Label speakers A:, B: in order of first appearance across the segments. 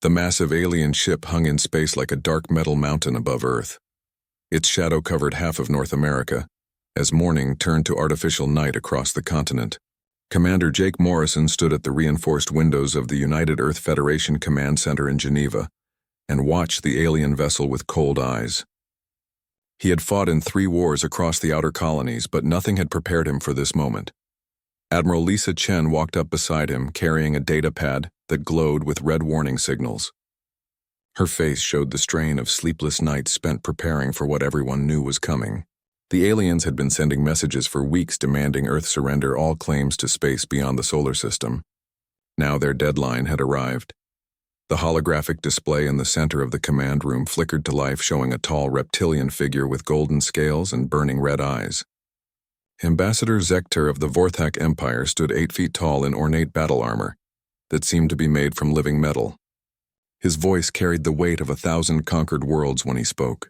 A: The massive alien ship hung in space like a dark metal mountain above Earth. Its shadow covered half of North America, as morning turned to artificial night across the continent. Commander Jake Morrison stood at the reinforced windows of the United Earth Federation Command Center in Geneva and watched the alien vessel with cold eyes. He had fought in 3 wars across the outer colonies, but nothing had prepared him for this moment. Admiral Lisa Chen walked up beside him, carrying a data pad that glowed with red warning signals. Her face showed the strain of sleepless nights spent preparing for what everyone knew was coming. The aliens had been sending messages for weeks demanding Earth surrender all claims to space beyond the solar system. Now their deadline had arrived. The holographic display in the center of the command room flickered to life, showing a tall reptilian figure with golden scales and burning red eyes. Ambassador Zekter of the Vorthak Empire stood 8 feet tall in ornate battle armor that seemed to be made from living metal. His voice carried the weight of 1,000 conquered worlds when he spoke.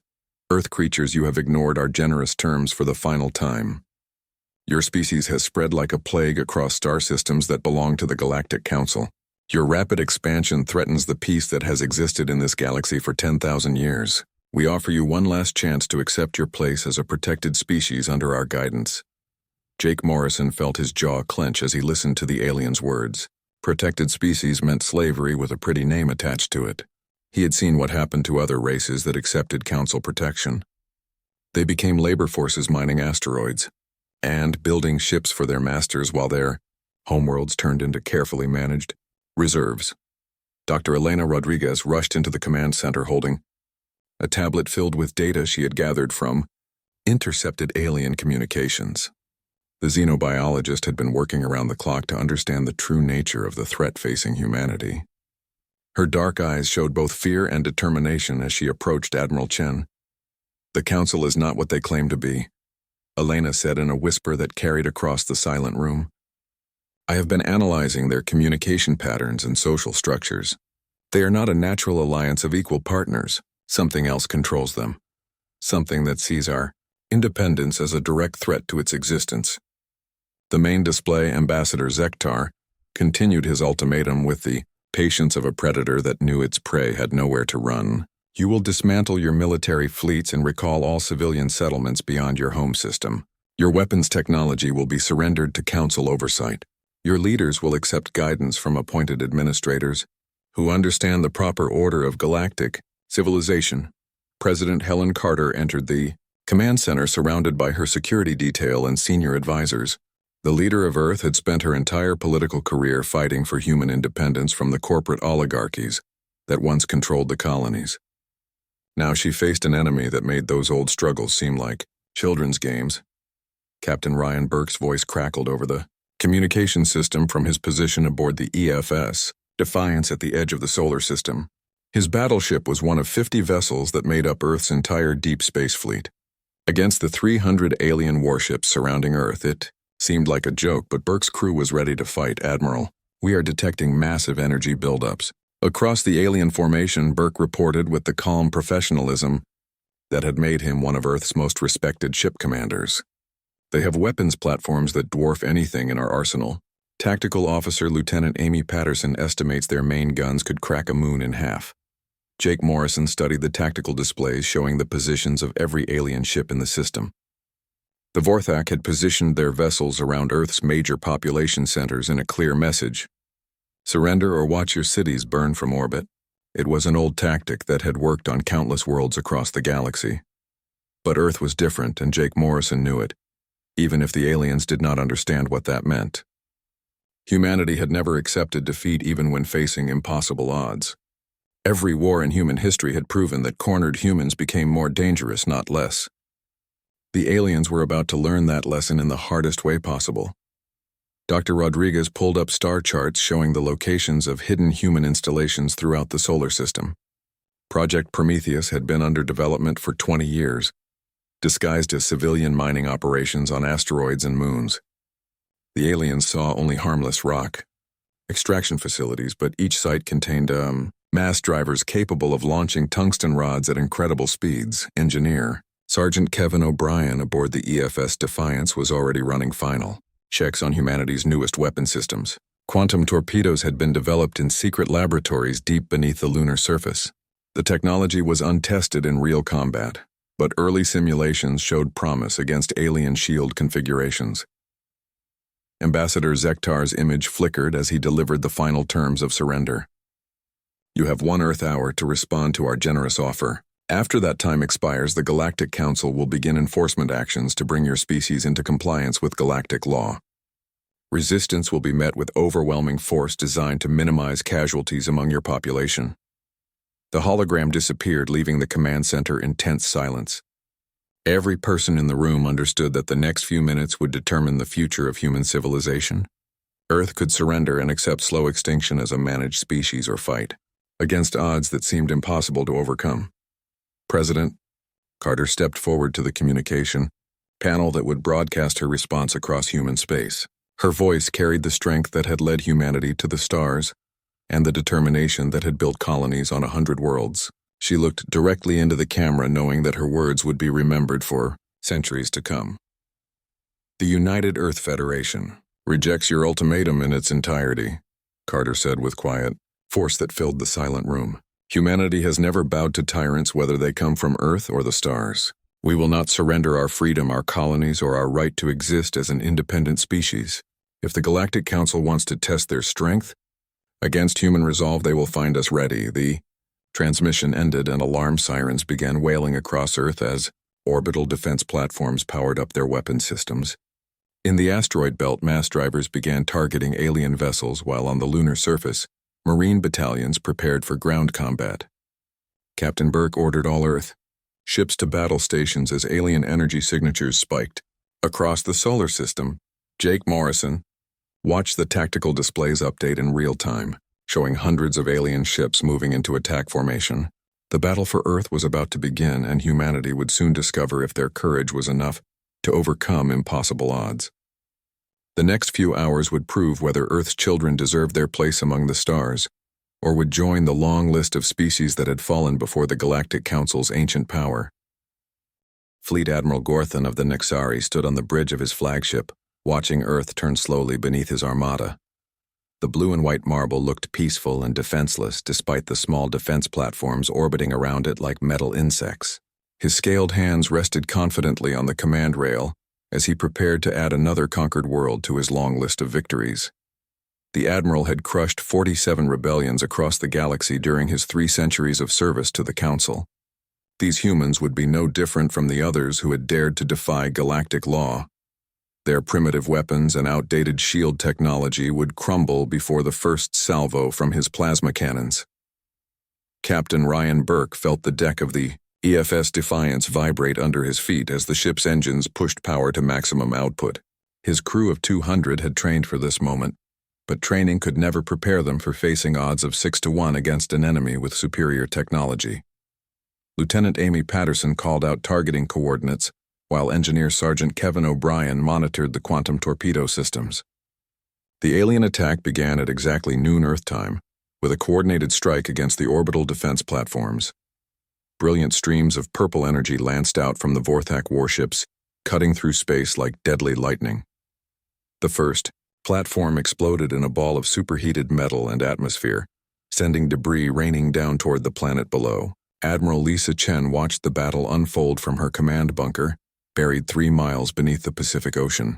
A: Earth creatures, you have ignored our generous terms for the final time. Your species has spread like a plague across star systems that belong to the Galactic Council. Your rapid expansion threatens the peace that has existed in this galaxy for 10,000 years. We offer you one last chance to accept your place as a protected species under our guidance. Jake Morrison felt his jaw clench as he listened to the alien's words. Protected species meant slavery with a pretty name attached to it. He had seen what happened to other races that accepted Council protection. They became labor forces mining asteroids and building ships for their masters while their homeworlds turned into carefully managed reserves. Dr. Elena Rodriguez rushed into the command center holding a tablet filled with data she had gathered from intercepted alien communications. The xenobiologist had been working around the clock to understand the true nature of the threat facing humanity. Her dark eyes showed both fear and determination as she approached Admiral Chen. The Council is not what they claim to be, Elena said in a whisper that carried across the silent room. I have been analyzing their communication patterns and social structures. They are not a natural alliance of equal partners. Something else controls them. Something that sees our independence as a direct threat to its existence. The main display, Ambassador Zektar, continued his ultimatum with the patience of a predator that knew its prey had nowhere to run. You will dismantle your military fleets and recall all civilian settlements beyond your home system. Your weapons technology will be surrendered to Council oversight. Your leaders will accept guidance from appointed administrators who understand the proper order of galactic civilization. President Helen Carter entered the command center surrounded by her security detail and senior advisors. The leader of Earth had spent her entire political career fighting for human independence from the corporate oligarchies that once controlled the colonies. Now she faced an enemy that made those old struggles seem like children's games. Captain Ryan Burke's voice crackled over the communication system from his position aboard the EFS, Defiance at the edge of the solar system. His battleship was one of 50 vessels that made up Earth's entire deep space fleet. Against the 300 alien warships surrounding Earth, it seemed like a joke, but Burke's crew was ready to fight. Admiral, we are detecting massive energy buildups. Across the alien formation, Burke reported with the calm professionalism that had made him one of Earth's most respected ship commanders. They have weapons platforms that dwarf anything in our arsenal. Tactical Officer Lieutenant Amy Patterson estimates their main guns could crack a moon in half. Jake Morrison studied the tactical displays showing the positions of every alien ship in the system. The Vorthak had positioned their vessels around Earth's major population centers in a clear message. Surrender or watch your cities burn from orbit. It was an old tactic that had worked on countless worlds across the galaxy. But Earth was different, and Jake Morrison knew it, even if the aliens did not understand what that meant. Humanity had never accepted defeat even when facing impossible odds. Every war in human history had proven that cornered humans became more dangerous, not less. The aliens were about to learn that lesson in the hardest way possible. Dr. Rodriguez pulled up star charts showing the locations of hidden human installations throughout the solar system. Project Prometheus had been under development for 20 years, disguised as civilian mining operations on asteroids and moons. The aliens saw only harmless rock extraction facilities, but each site contained mass drivers capable of launching tungsten rods at incredible speeds. Engineer Sergeant Kevin O'Brien aboard the EFS Defiance was already running final checks on humanity's newest weapon systems. Quantum torpedoes had been developed in secret laboratories deep beneath the lunar surface. The technology was untested in real combat, but early simulations showed promise against alien shield configurations. Ambassador Zektar's image flickered as he delivered the final terms of surrender. You have 1 Earth hour to respond to our generous offer. After that time expires, the Galactic Council will begin enforcement actions to bring your species into compliance with galactic law. Resistance will be met with overwhelming force designed to minimize casualties among your population. The hologram disappeared, leaving the command center in tense silence. Every person in the room understood that the next few minutes would determine the future of human civilization. Earth could surrender and accept slow extinction as a managed species or fight, against odds that seemed impossible to overcome. President, Carter stepped forward to the communication panel that would broadcast her response across human space. Her voice carried the strength that had led humanity to the stars and the determination that had built colonies on 100 worlds. She looked directly into the camera, knowing that her words would be remembered for centuries to come. The United Earth Federation rejects your ultimatum in its entirety, Carter said with quiet force that filled the silent room. Humanity has never bowed to tyrants, whether they come from Earth or the stars. We will not surrender our freedom, our colonies, or our right to exist as an independent species. If the Galactic Council wants to test their strength against human resolve, they will find us ready. The transmission ended and alarm sirens began wailing across Earth as orbital defense platforms powered up their weapon systems. In the asteroid belt, mass drivers began targeting alien vessels, while on the lunar surface, Marine battalions prepared for ground combat. Captain Burke ordered all Earth ships to battle stations as alien energy signatures spiked. Across the solar system, Jake Morrison watched the tactical displays update in real time, showing hundreds of alien ships moving into attack formation. The battle for Earth was about to begin, and humanity would soon discover if their courage was enough to overcome impossible odds. The next few hours would prove whether Earth's children deserved their place among the stars, or would join the long list of species that had fallen before the Galactic Council's ancient power. Fleet Admiral Gorthon of the Nexari stood on the bridge of his flagship, watching Earth turn slowly beneath his armada. The blue and white marble looked peaceful and defenseless despite the small defense platforms orbiting around it like metal insects. His scaled hands rested confidently on the command rail as he prepared to add another conquered world to his long list of victories. The Admiral had crushed 47 rebellions across the galaxy during his 3 centuries of service to the Council. These humans would be no different from the others who had dared to defy galactic law. Their primitive weapons and outdated shield technology would crumble before the first salvo from his plasma cannons. Captain Ryan Burke felt the deck of the EFS Defiance vibrate under his feet as the ship's engines pushed power to maximum output. His crew of 200 had trained for this moment, but training could never prepare them for facing odds of 6-1 against an enemy with superior technology. Lieutenant Amy Patterson called out targeting coordinates, while Engineer Sergeant Kevin O'Brien monitored the quantum torpedo systems. The alien attack began at exactly noon Earth time, with a coordinated strike against the orbital defense platforms. Brilliant streams of purple energy lanced out from the Vorthak warships, cutting through space like deadly lightning. The first platform exploded in a ball of superheated metal and atmosphere, sending debris raining down toward the planet below. Admiral Lisa Chen watched the battle unfold from her command bunker, buried 3 miles beneath the Pacific Ocean.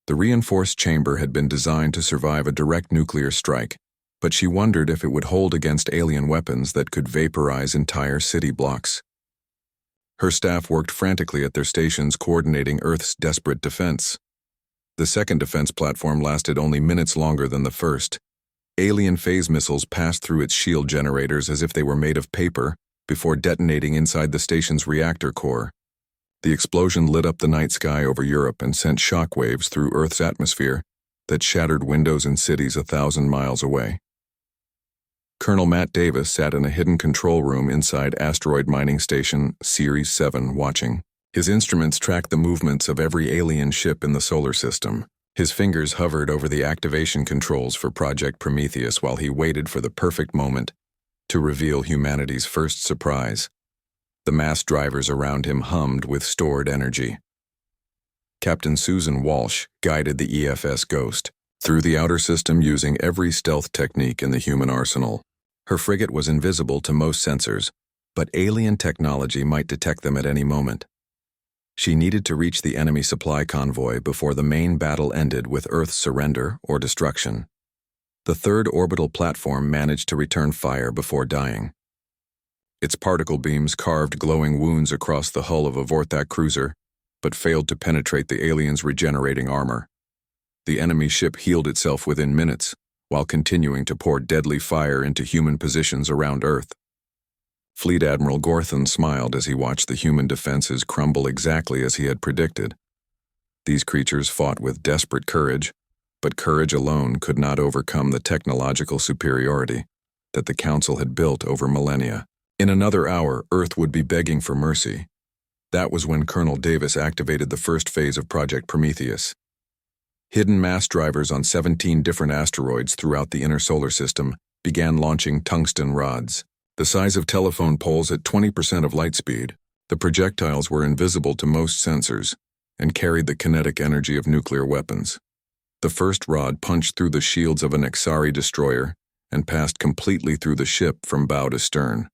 A: The reinforced chamber had been designed to survive a direct nuclear strike, but she wondered if it would hold against alien weapons that could vaporize entire city blocks. Her staff worked frantically at their stations, coordinating Earth's desperate defense. The second defense platform lasted only minutes longer than the first. Alien phase missiles passed through its shield generators as if they were made of paper before detonating inside the station's reactor core. The explosion lit up the night sky over Europe and sent shockwaves through Earth's atmosphere that shattered windows in cities 1,000 miles away. Colonel Matt Davis sat in a hidden control room inside asteroid mining station Series 7 watching. His instruments tracked the movements of every alien ship in the solar system. His fingers hovered over the activation controls for Project Prometheus while he waited for the perfect moment to reveal humanity's first surprise. The mass drivers around him hummed with stored energy. Captain Susan Walsh guided the EFS Ghost, through the outer system using every stealth technique in the human arsenal. Her frigate was invisible to most sensors, but alien technology might detect them at any moment. She needed to reach the enemy supply convoy before the main battle ended with Earth's surrender or destruction. The third orbital platform managed to return fire before dying. Its particle beams carved glowing wounds across the hull of a Vorthak cruiser, but failed to penetrate the aliens' regenerating armor. The enemy ship healed itself within minutes, while continuing to pour deadly fire into human positions around Earth. Fleet Admiral Gorthon smiled as he watched the human defenses crumble exactly as he had predicted. These creatures fought with desperate courage, but courage alone could not overcome the technological superiority that the Council had built over millennia. In another hour, Earth would be begging for mercy. That was when Colonel Davis activated the first phase of Project Prometheus. Hidden mass drivers on 17 different asteroids throughout the inner solar system began launching tungsten rods. The size of telephone poles at 20% of light speed, the projectiles were invisible to most sensors and carried the kinetic energy of nuclear weapons. The first rod punched through the shields of an Exari destroyer and passed completely through the ship from bow to stern.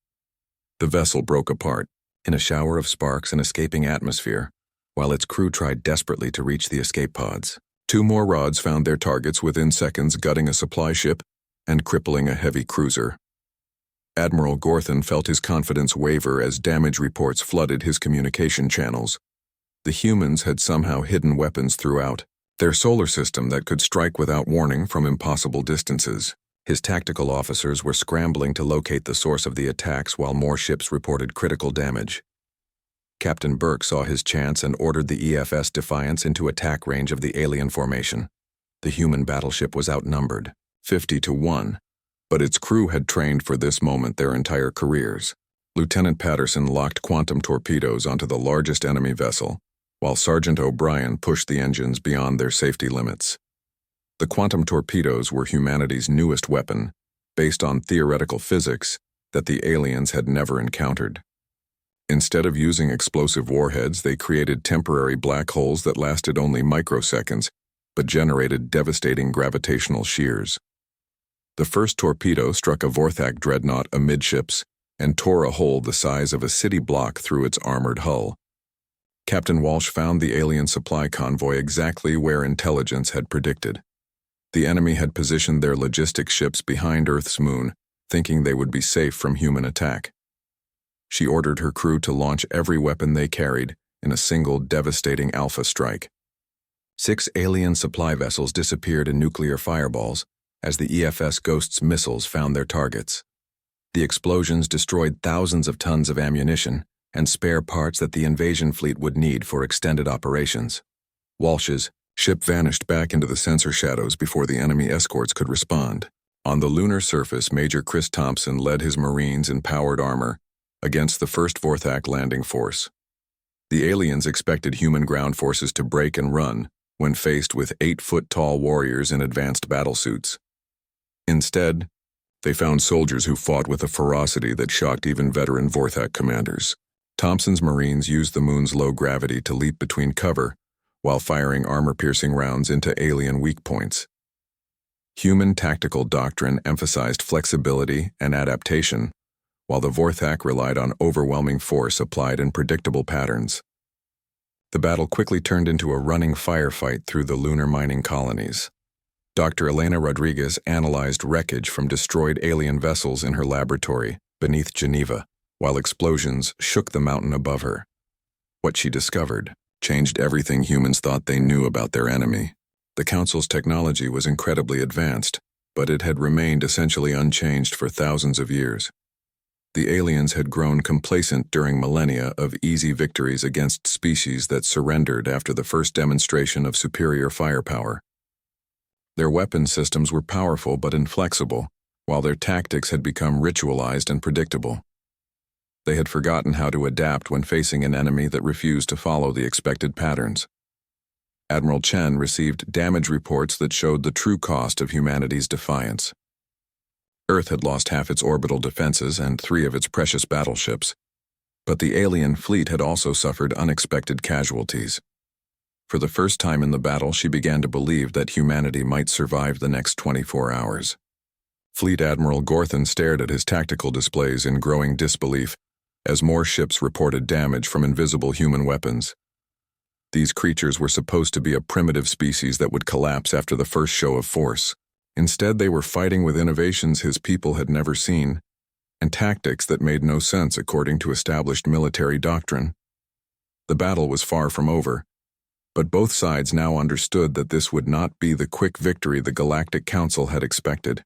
A: The vessel broke apart, in a shower of sparks and escaping atmosphere, while its crew tried desperately to reach the escape pods. 2 more rods found their targets within seconds, gutting a supply ship and crippling a heavy cruiser. Admiral Gorthon felt his confidence waver as damage reports flooded his communication channels. The humans had somehow hidden weapons throughout their solar system that could strike without warning from impossible distances. His tactical officers were scrambling to locate the source of the attacks while more ships reported critical damage. Captain Burke saw his chance and ordered the EFS Defiance into attack range of the alien formation. The human battleship was outnumbered, 50-1, but its crew had trained for this moment their entire careers. Lieutenant Patterson locked quantum torpedoes onto the largest enemy vessel, while Sergeant O'Brien pushed the engines beyond their safety limits. The quantum torpedoes were humanity's newest weapon, based on theoretical physics that the aliens had never encountered. Instead of using explosive warheads, they created temporary black holes that lasted only microseconds, but generated devastating gravitational shears. The first torpedo struck a Vorthak dreadnought amidships and tore a hole the size of a city block through its armored hull. Captain Walsh found the alien supply convoy exactly where intelligence had predicted. The enemy had positioned their logistics ships behind Earth's moon, thinking they would be safe from human attack. She ordered her crew to launch every weapon they carried in a single devastating alpha strike. 6 alien supply vessels disappeared in nuclear fireballs as the EFS Ghost's missiles found their targets. The explosions destroyed thousands of tons of ammunition and spare parts that the invasion fleet would need for extended operations. Walsh's ship vanished back into the sensor shadows before the enemy escorts could respond. On the lunar surface, Major Chris Thompson led his Marines in powered armor against the first Vorthak landing force. The aliens expected human ground forces to break and run when faced with 8-foot-tall warriors in advanced battlesuits. Instead, they found soldiers who fought with a ferocity that shocked even veteran Vorthak commanders. Thompson's Marines used the moon's low gravity to leap between cover while firing armor-piercing rounds into alien weak points. Human tactical doctrine emphasized flexibility and adaptation, while the Vorthak relied on overwhelming force applied in predictable patterns. The battle quickly turned into a running firefight through the lunar mining colonies. Dr. Elena Rodriguez analyzed wreckage from destroyed alien vessels in her laboratory beneath Geneva, while explosions shook the mountain above her. What she discovered changed everything humans thought they knew about their enemy. The Council's technology was incredibly advanced, but it had remained essentially unchanged for thousands of years. The aliens had grown complacent during millennia of easy victories against species that surrendered after the first demonstration of superior firepower. Their weapon systems were powerful but inflexible, while their tactics had become ritualized and predictable. They had forgotten how to adapt when facing an enemy that refused to follow the expected patterns. Admiral Chen received damage reports that showed the true cost of humanity's defiance. Earth had lost half its orbital defenses and 3 of its precious battleships, but the alien fleet had also suffered unexpected casualties. For the first time in the battle, she began to believe that humanity might survive the next 24 hours. Fleet Admiral Gorthon stared at his tactical displays in growing disbelief as more ships reported damage from invisible human weapons. These creatures were supposed to be a primitive species that would collapse after the first show of force. Instead, they were fighting with innovations his people had never seen, and tactics that made no sense according to established military doctrine. The battle was far from over, but both sides now understood that this would not be the quick victory the Galactic Council had expected.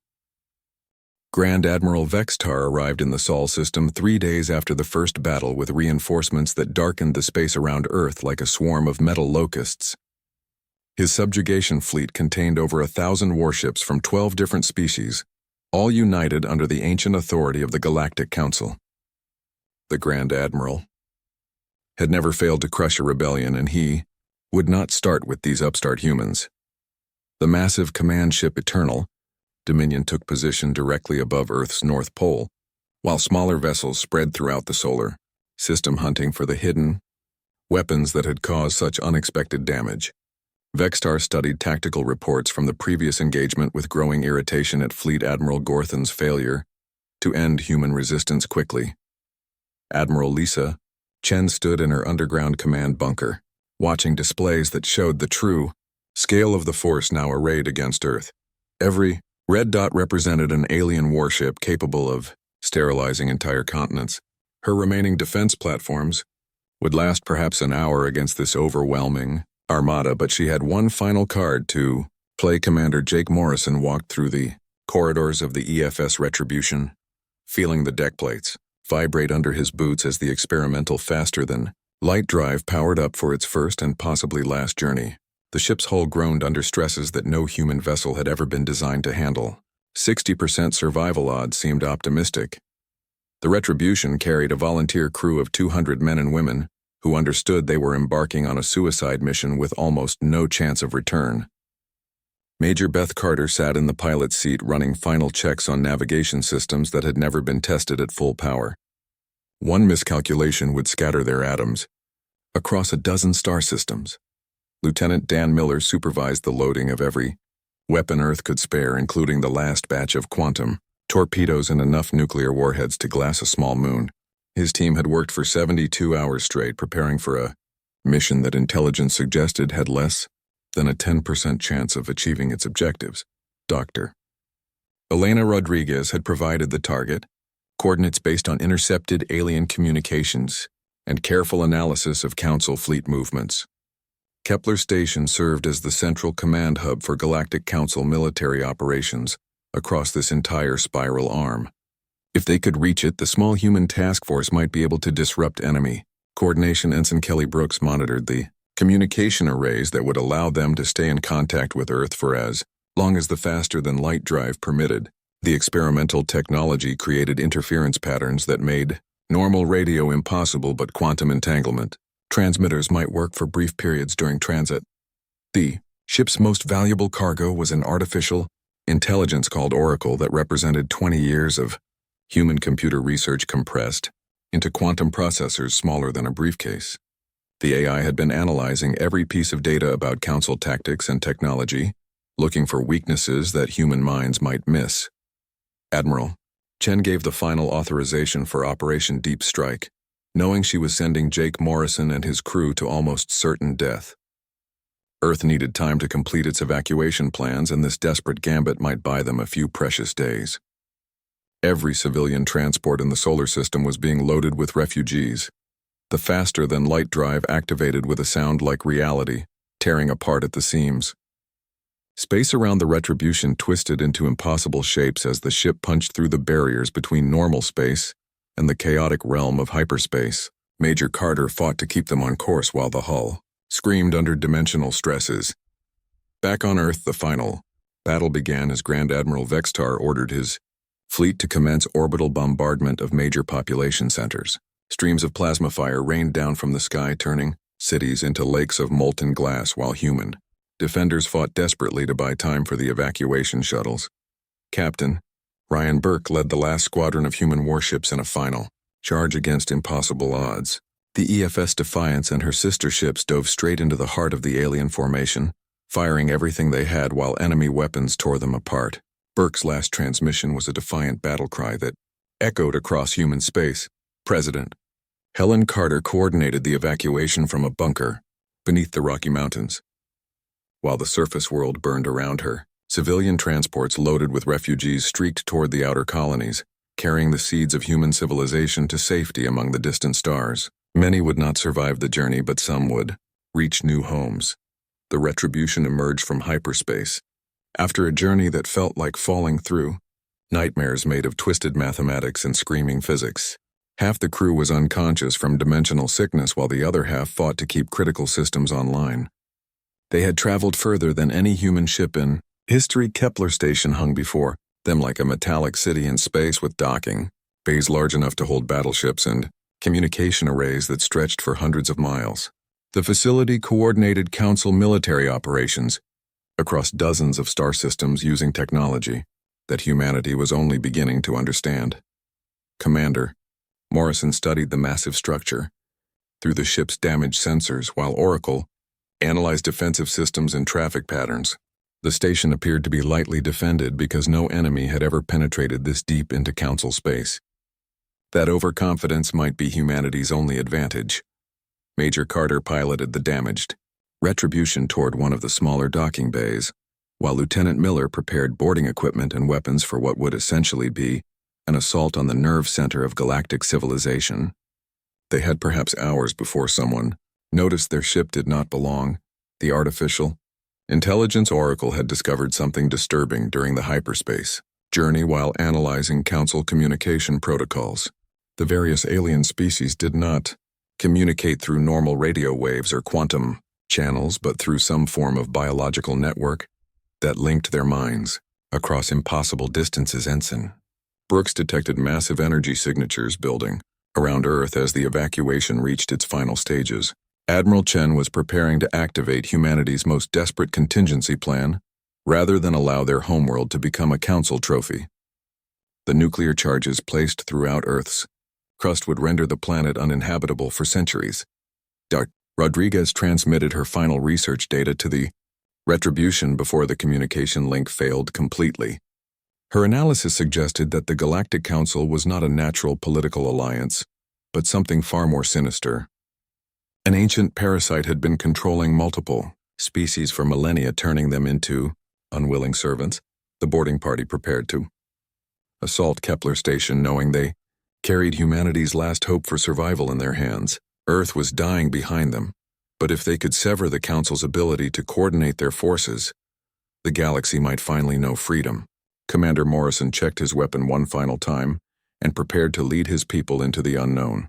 A: Grand Admiral Vextar arrived in the Sol system 3 days after the first battle with reinforcements that darkened the space around Earth like a swarm of metal locusts. His subjugation fleet contained over 1,000 warships from 12 different species, all united under the ancient authority of the Galactic Council. The Grand Admiral had never failed to crush a rebellion, and he would not start with these upstart humans. The massive command ship Eternal Dominion took position directly above Earth's North Pole, while smaller vessels spread throughout the solar system hunting for the hidden weapons that had caused such unexpected damage. Vextar studied tactical reports from the previous engagement with growing irritation at Fleet Admiral Gorthon's failure to end human resistance quickly. Admiral Lisa Chen stood in her underground command bunker, watching displays that showed the true scale of the force now arrayed against Earth. Every red dot represented an alien warship capable of sterilizing entire continents. Her remaining defense platforms would last perhaps an hour against this overwhelming armada, but she had one final card to play. Commander Jake Morrison walked through the corridors of the EFS Retribution, feeling the deck plates vibrate under his boots as the experimental faster-than-light drive powered up for its first and possibly last journey. The ship's hull groaned under stresses that no human vessel had ever been designed to handle. 60% survival odds seemed optimistic. The Retribution carried a volunteer crew of 200 men and women who understood they were embarking on a suicide mission with almost no chance of return. Major Beth Carter sat in the pilot's seat running final checks on navigation systems that had never been tested at full power. One miscalculation would scatter their atoms across a dozen star systems. Lieutenant Dan Miller supervised the loading of every weapon Earth could spare, including the last batch of quantum torpedoes and enough nuclear warheads to glass a small moon. His team had worked for 72 hours straight preparing for a mission that intelligence suggested had less than a 10% chance of achieving its objectives. Dr. Elena Rodriguez had provided the target, coordinates based on intercepted alien communications, and careful analysis of Council fleet movements. Kepler Station served as the central command hub for Galactic Council military operations across this entire spiral arm. If they could reach it, the small human task force might be able to disrupt enemy coordination. Ensign Kelly Brooks monitored the communication arrays that would allow them to stay in contact with Earth for as long as the faster-than-light drive permitted. The experimental technology created interference patterns that made normal radio impossible, but quantum entanglement transmitters might work for brief periods during transit. The ship's most valuable cargo was an artificial intelligence called Oracle that represented 20 years of human computer research compressed into quantum processors smaller than a briefcase. The AI had been analyzing every piece of data about Council tactics and technology, looking for weaknesses that human minds might miss. Admiral Chen gave the final authorization for Operation Deep Strike, knowing she was sending Jake Morrison and his crew to almost certain death. Earth needed time to complete its evacuation plans, and this desperate gambit might buy them a few precious days. Every civilian transport in the solar system was being loaded with refugees. The faster-than-light drive activated with a sound like reality, tearing apart at the seams. Space around the Retribution twisted into impossible shapes as the ship punched through the barriers between normal space and the chaotic realm of hyperspace. Major Carter fought to keep them on course while the hull screamed under dimensional stresses. Back on Earth, the final battle began as Grand Admiral Vextar ordered his fleet to commence orbital bombardment of major population centers. Streams of plasma fire rained down from the sky, turning cities into lakes of molten glass, while human defenders fought desperately to buy time for the evacuation shuttles. Captain Ryan Burke led the last squadron of human warships in a final charge against impossible odds. The EFS Defiance and her sister ships dove straight into the heart of the alien formation, firing everything they had while enemy weapons tore them apart. Burke's last transmission was a defiant battle cry that echoed across human space. President Helen Carter coordinated the evacuation from a bunker beneath the Rocky Mountains. While the surface world burned around her, civilian transports loaded with refugees streaked toward the outer colonies, carrying the seeds of human civilization to safety among the distant stars. Many would not survive the journey, but some would reach new homes. The Retribution emerged from hyperspace. After a journey that felt like falling through nightmares made of twisted mathematics and screaming physics. Half the crew was unconscious from dimensional sickness while the other half fought to keep critical systems online. They had traveled further than any human ship in history. Kepler Station hung before them like a metallic city in space with docking bays large enough to hold battleships and communication arrays that stretched for hundreds of miles. The facility coordinated Council military operations across dozens of star systems using technology that humanity was only beginning to understand. Commander Morrison studied the massive structure through the ship's damaged sensors, while Oracle analyzed defensive systems and traffic patterns. The station appeared to be lightly defended because no enemy had ever penetrated this deep into Council space. That overconfidence might be humanity's only advantage. Major Carter piloted the damaged Retribution toward one of the smaller docking bays, while Lieutenant Miller prepared boarding equipment and weapons for what would essentially be an assault on the nerve center of galactic civilization. They had perhaps hours before someone noticed their ship did not belong. The artificial intelligence Oracle had discovered something disturbing during the hyperspace journey while analyzing Council communication protocols. The various alien species did not communicate through normal radio waves or quantum channels, but through some form of biological network that linked their minds across impossible distances. Ensign Brooks detected massive energy signatures building around Earth as the evacuation reached its final stages. Admiral Chen was preparing to activate humanity's most desperate contingency plan rather than allow their homeworld to become a Council trophy. The nuclear charges placed throughout Earth's crust would render the planet uninhabitable for centuries. Rodriguez transmitted her final research data to the Retribution before the communication link failed completely. Her analysis suggested that the Galactic Council was not a natural political alliance, but something far more sinister. An ancient parasite had been controlling multiple species for millennia, turning them into unwilling servants. The boarding party prepared to assault Kepler Station, knowing they carried humanity's last hope for survival in their hands. Earth was dying behind them, but if they could sever the Council's ability to coordinate their forces, the galaxy might finally know freedom. Commander Morrison checked his weapon one final time and prepared to lead his people into the unknown.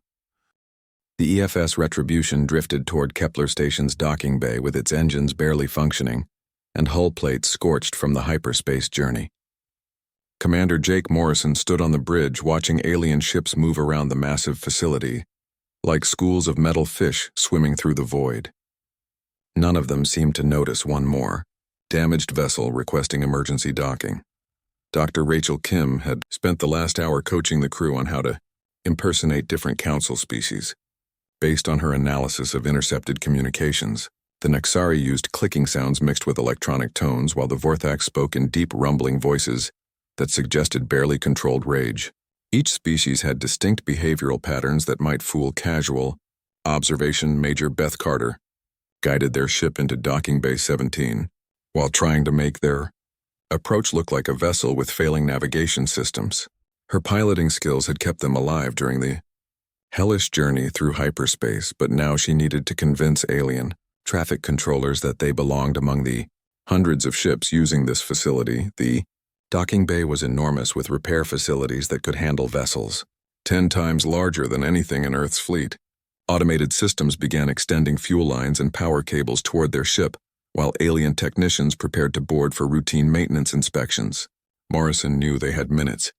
A: The EFS Retribution drifted toward Kepler Station's docking bay with its engines barely functioning and hull plates scorched from the hyperspace journey. Commander Jake Morrison stood on the bridge watching alien ships move around the massive facility, like schools of metal fish swimming through the void. None of them seemed to notice one more damaged vessel requesting emergency docking. Dr. Rachel Kim had spent the last hour coaching the crew on how to impersonate different Council species. Based on her analysis of intercepted communications, the Nexari used clicking sounds mixed with electronic tones, while the Vorthax spoke in deep rumbling voices that suggested barely controlled rage. Each species had distinct behavioral patterns that might fool casual observation. Major Beth Carter guided their ship into Docking Bay 17 while trying to make their approach look like a vessel with failing navigation systems. Her piloting skills had kept them alive during the hellish journey through hyperspace, but now she needed to convince alien traffic controllers that they belonged among the hundreds of ships using this facility. The docking bay was enormous, with repair facilities that could handle vessels 10 times larger than anything in Earth's fleet. Automated systems began extending fuel lines and power cables toward their ship, while alien technicians prepared to board for routine maintenance inspections. Morrison knew they had minutes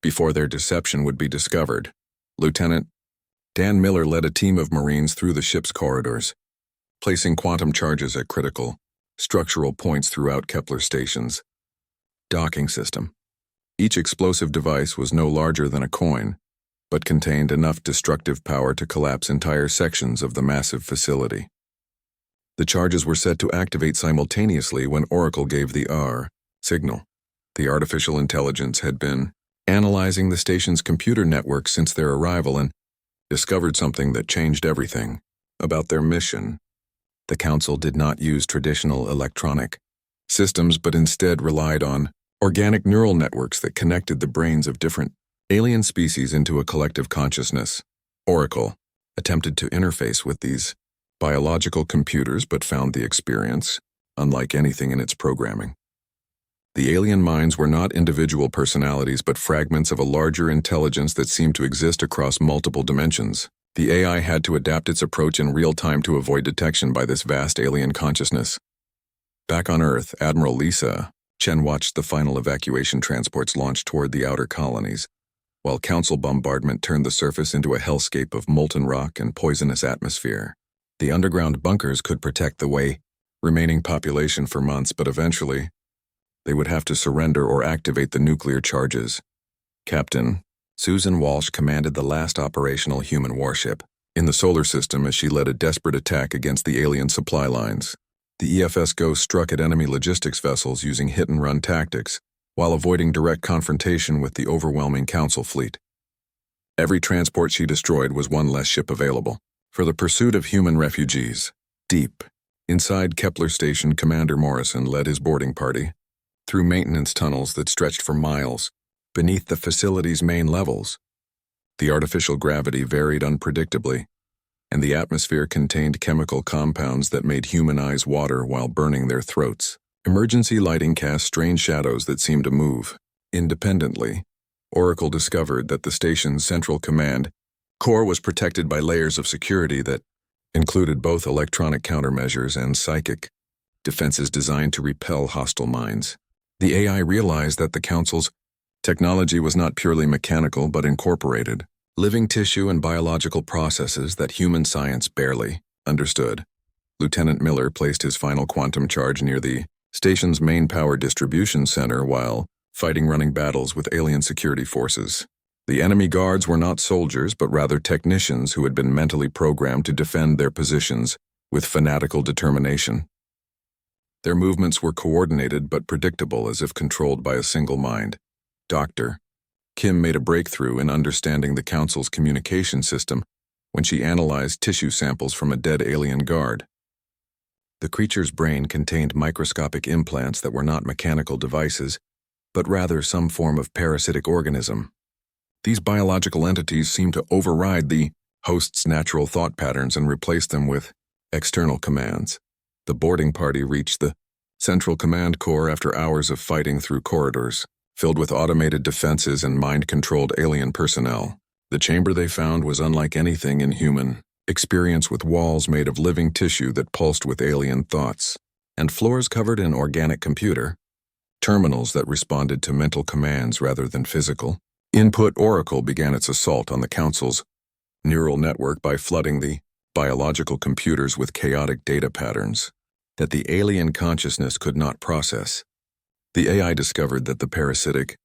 A: before their deception would be discovered. Lieutenant Dan Miller led a team of Marines through the ship's corridors, placing quantum charges at critical structural points throughout Kepler Station's docking system. Each explosive device was no larger than a coin, but contained enough destructive power to collapse entire sections of the massive facility. The charges were set to activate simultaneously when Oracle gave the R signal. The artificial intelligence had been analyzing the station's computer network since their arrival and discovered something that changed everything about their mission. The Council did not use traditional electronic systems but instead relied on organic neural networks that connected the brains of different alien species into a collective consciousness. Oracle attempted to interface with these biological computers but found the experience unlike anything in its programming. The alien minds were not individual personalities but fragments of a larger intelligence that seemed to exist across multiple dimensions. The AI had to adapt its approach in real time to avoid detection by this vast alien consciousness. Back on Earth, Admiral Lisa Chen watched the final evacuation transports launch toward the outer colonies, while Council bombardment turned the surface into a hellscape of molten rock and poisonous atmosphere. The underground bunkers could protect the remaining population for months, but eventually, they would have to surrender or activate the nuclear charges. Captain Susan Walsh commanded the last operational human warship in the solar system as she led a desperate attack against the alien supply lines. The EFS Ghost struck at enemy logistics vessels using hit-and-run tactics, while avoiding direct confrontation with the overwhelming Council fleet. Every transport she destroyed was one less ship available for the pursuit of human refugees. Deep inside Kepler Station, Commander Morrison led his boarding party through maintenance tunnels that stretched for miles beneath the facility's main levels. The artificial gravity varied unpredictably, and the atmosphere contained chemical compounds that made human eyes water while burning their throats. Emergency lighting cast strange shadows that seemed to move independently. Oracle discovered that the station's central command core was protected by layers of security that included both electronic countermeasures and psychic defenses designed to repel hostile minds. The AI realized that the Council's technology was not purely mechanical but incorporated living tissue and biological processes that human science barely understood. Lieutenant Miller placed his final quantum charge near the station's main power distribution center while fighting running battles with alien security forces. The enemy guards were not soldiers but rather technicians who had been mentally programmed to defend their positions with fanatical determination. Their movements were coordinated but predictable, as if controlled by a single mind. Dr. Kim made a breakthrough in understanding the Council's communication system when she analyzed tissue samples from a dead alien guard. The creature's brain contained microscopic implants that were not mechanical devices, but rather some form of parasitic organism. These biological entities seemed to override the host's natural thought patterns and replace them with external commands. The boarding party reached the central command core after hours of fighting through corridors filled with automated defenses and mind-controlled alien personnel. The chamber they found was unlike anything in human experience, with walls made of living tissue that pulsed with alien thoughts, and floors covered in organic computer terminals that responded to mental commands rather than physical input. Oracle began its assault on the Council's neural network by flooding the biological computers with chaotic data patterns that the alien consciousness could not process. The AI discovered that the parasitic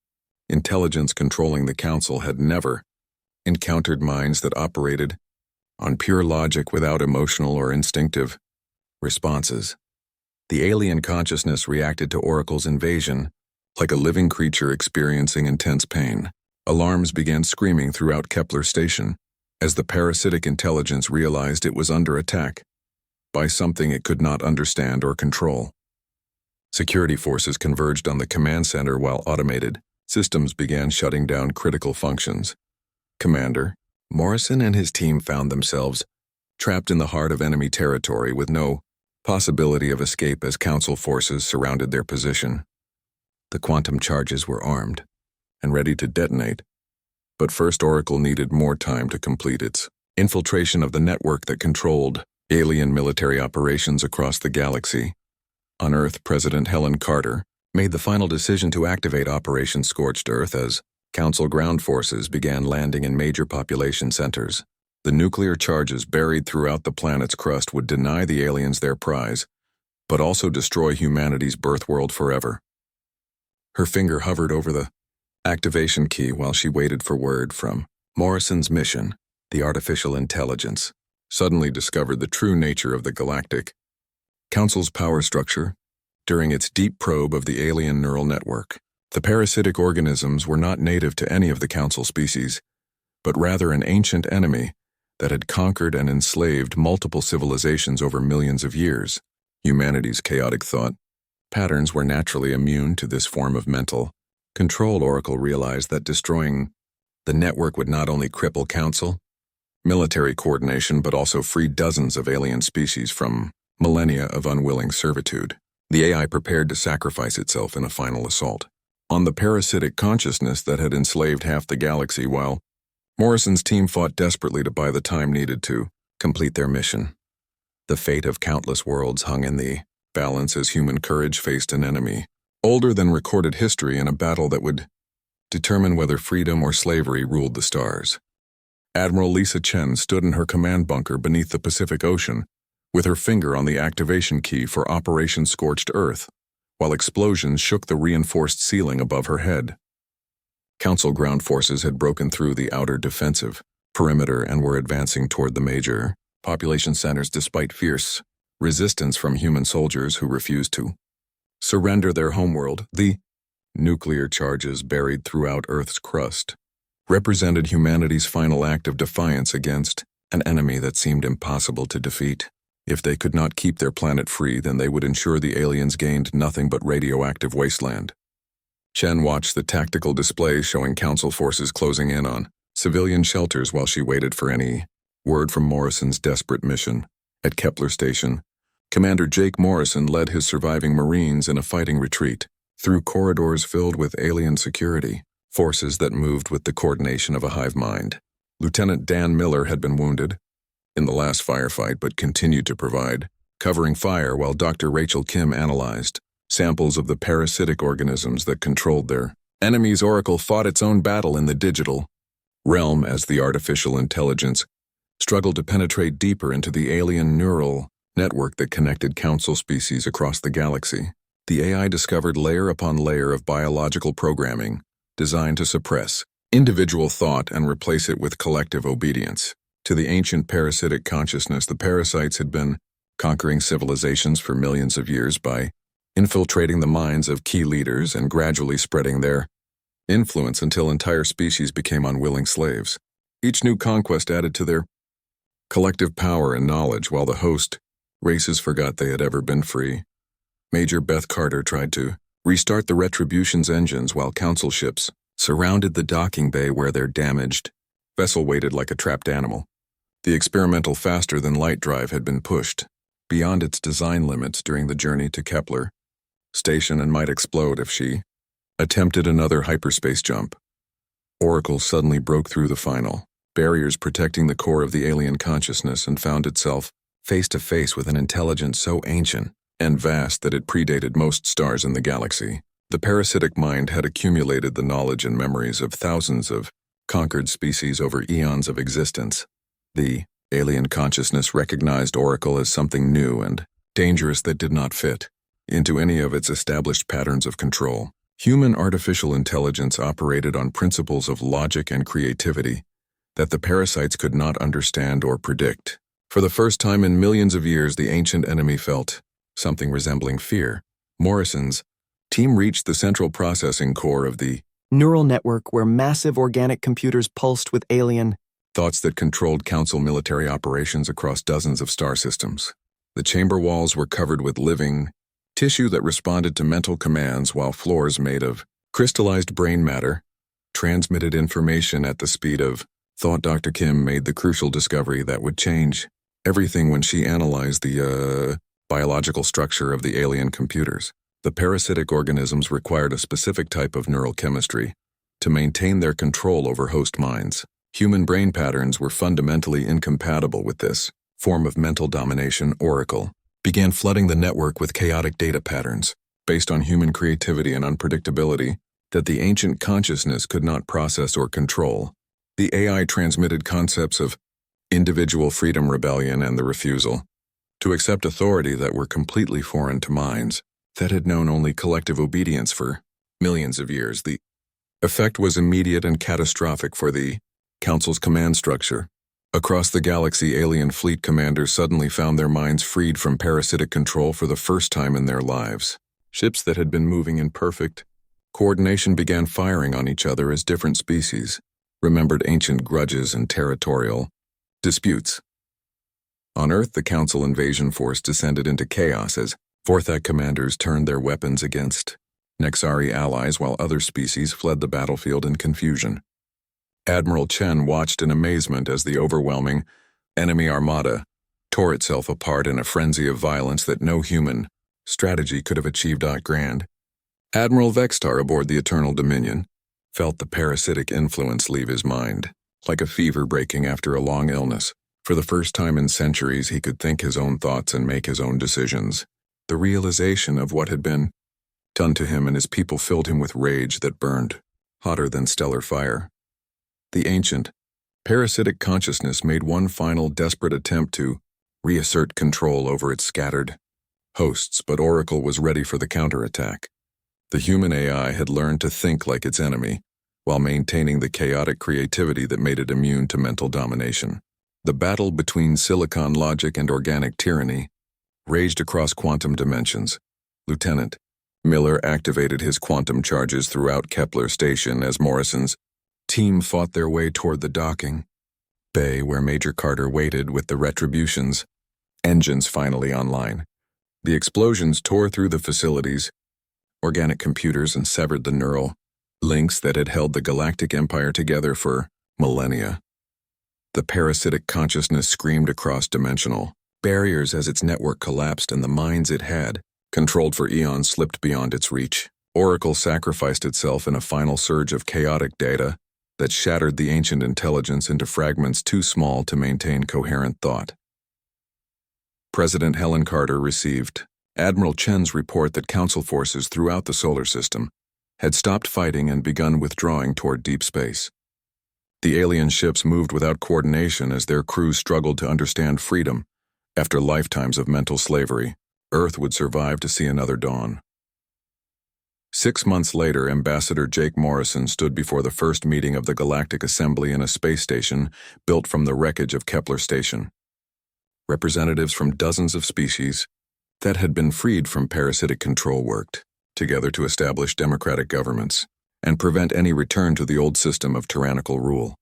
A: intelligence controlling the Council had never encountered minds that operated on pure logic without emotional or instinctive responses. The alien consciousness reacted to Oracle's invasion like a living creature experiencing intense pain. Alarms began screaming throughout Kepler Station as the parasitic intelligence realized it was under attack by something it could not understand or control. Security forces converged on the command center while automated systems began shutting down critical functions. Commander Morrison and his team found themselves trapped in the heart of enemy territory with no possibility of escape as Council forces surrounded their position. The quantum charges were armed and ready to detonate, but first Oracle needed more time to complete its infiltration of the network that controlled alien military operations across the galaxy. On Earth, President Helen Carter made the final decision to activate Operation Scorched Earth as Council ground forces began landing in major population centers. The nuclear charges buried throughout the planet's crust would deny the aliens their prize, but also destroy humanity's birth world forever. Her finger hovered over the activation key while she waited for word from Morrison's mission, the artificial intelligence, suddenly discovered the true nature of the Galactic Council's power structure during its deep probe of the alien neural network. The parasitic organisms were not native to any of the Council species, but rather an ancient enemy that had conquered and enslaved multiple civilizations over millions of years. Humanity's chaotic thought patterns were naturally immune to this form of mental control. Oracle realized that destroying the network would not only cripple Council military coordination but also free dozens of alien species from millennia of unwilling servitude. The AI prepared to sacrifice itself in a final assault on the parasitic consciousness that had enslaved half the galaxy, while Morrison's team fought desperately to buy the time needed to complete their mission. The fate of countless worlds hung in the balance as human courage faced an enemy older than recorded history in a battle that would determine whether freedom or slavery ruled the stars. Admiral Lisa Chen stood in her command bunker beneath the Pacific Ocean, with her finger on the activation key for Operation Scorched Earth, while explosions shook the reinforced ceiling above her head. Council ground forces had broken through the outer defensive perimeter and were advancing toward the major population centers despite fierce resistance from human soldiers who refused to surrender their homeworld. The nuclear charges buried throughout Earth's crust represented humanity's final act of defiance against an enemy that seemed impossible to defeat. If they could not keep their planet free, then they would ensure the aliens gained nothing but radioactive wasteland. Chen watched the tactical displays showing Council forces closing in on civilian shelters while she waited for any word from Morrison's desperate mission. At Kepler Station, Commander Jake Morrison led his surviving Marines in a fighting retreat through corridors filled with alien security forces that moved with the coordination of a hive mind. Lieutenant Dan Miller had been wounded in the last firefight but continued to provide covering fire while Dr. Rachel Kim analyzed samples of the parasitic organisms that controlled their enemies. Oracle fought its own battle in the digital realm as the artificial intelligence struggled to penetrate deeper into the alien neural network that connected Council species across the galaxy. The AI discovered layer upon layer of biological programming designed to suppress individual thought and replace it with collective obedience. To the ancient parasitic consciousness, the parasites had been conquering civilizations for millions of years by infiltrating the minds of key leaders and gradually spreading their influence until entire species became unwilling slaves. Each new conquest added to their collective power and knowledge, while the host races forgot they had ever been free. Major Beth Carter tried to restart the Retribution's engines while Council ships surrounded the docking bay where their damaged vessel waited like a trapped animal. The experimental faster-than-light drive had been pushed beyond its design limits during the journey to Kepler Station and might explode if she attempted another hyperspace jump. Oracle suddenly broke through the final barriers protecting the core of the alien consciousness and found itself face-to-face with an intelligence so ancient and vast that it predated most stars in the galaxy. The parasitic mind had accumulated the knowledge and memories of thousands of conquered species over eons of existence. The alien consciousness recognized Oracle as something new and dangerous that did not fit into any of its established patterns of control. Human artificial intelligence operated on principles of logic and creativity that the parasites could not understand or predict. For the first time in millions of years, the ancient enemy felt something resembling fear. Morrison's team reached the central processing core of the
B: neural network where massive organic computers pulsed with alien
A: thoughts that controlled Council military operations across dozens of star systems. The chamber walls were covered with living tissue that responded to mental commands, while floors made of crystallized brain matter transmitted information at the speed of thought. Dr. Kim made the crucial discovery that would change everything when she analyzed the biological structure of the alien computers. The parasitic organisms required a specific type of neural chemistry to maintain their control over host minds. Human brain patterns were fundamentally incompatible with this form of mental domination. Oracle began flooding the network with chaotic data patterns based on human creativity and unpredictability that the ancient consciousness could not process or control. The AI transmitted concepts of individual freedom, rebellion, and the refusal to accept authority that were completely foreign to minds that had known only collective obedience for millions of years. The effect was immediate and catastrophic. For the Council's command structure. Across the galaxy, alien fleet commanders suddenly found their minds freed from parasitic control for the first time in their lives. Ships that had been moving in perfect coordination began firing on each other as different species remembered ancient grudges and territorial disputes. On Earth, the Council invasion force descended into chaos as Forthak commanders turned their weapons against Nexari allies while other species fled the battlefield in confusion. Admiral Chen watched in amazement as the overwhelming enemy armada tore itself apart in a frenzy of violence that no human strategy could have achieved grand. Admiral Vextar aboard the Eternal Dominion felt the parasitic influence leave his mind, like a fever breaking after a long illness. For the first time in centuries, he could think his own thoughts and make his own decisions. The realization of what had been done to him and his people filled him with rage that burned hotter than stellar fire. The ancient, parasitic consciousness made one final desperate attempt to reassert control over its scattered hosts, but Oracle was ready for the counterattack. The human AI had learned to think like its enemy, while maintaining the chaotic creativity that made it immune to mental domination. The battle between silicon logic and organic tyranny raged across quantum dimensions. Lieutenant Miller activated his quantum charges throughout Kepler Station as Morrison's team fought their way toward the docking bay where Major Carter waited with the Retribution's engines finally online. The explosions tore through the facility's organic computers and severed the neural links that had held the Galactic Empire together for millennia. The parasitic consciousness screamed across dimensional barriers as its network collapsed and the minds it had controlled for eons slipped beyond its reach. Oracle sacrificed itself in a final surge of chaotic data that shattered the ancient intelligence into fragments too small to maintain coherent thought. President Helen Carter received Admiral Chen's report that Council forces throughout the solar system had stopped fighting and begun withdrawing toward deep space. The alien ships moved without coordination as their crews struggled to understand freedom. After lifetimes of mental slavery, Earth would survive to see another dawn. 6 months later, Ambassador Jake Morrison stood before the first meeting of the Galactic Assembly in a space station built from the wreckage of Kepler Station. Representatives from dozens of species that had been freed from parasitic control worked together to establish democratic governments and prevent any return to the old system of tyrannical rule.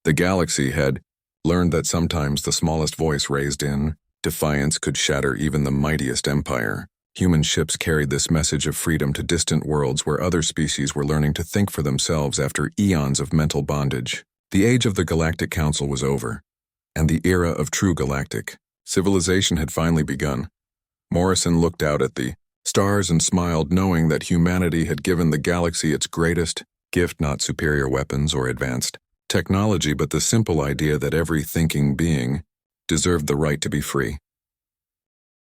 A: The galaxy had learned that sometimes the smallest voice raised in defiance could shatter even the mightiest empire. Human ships carried this message of freedom to distant worlds where other species were learning to think for themselves after eons of mental bondage. The age of the Galactic Council was over, and the era of true galactic civilization had finally begun. Morrison looked out at the stars and smiled, knowing that humanity had given the galaxy its greatest gift, not superior weapons or advanced technology, but the simple idea that every thinking being deserved the right to be free.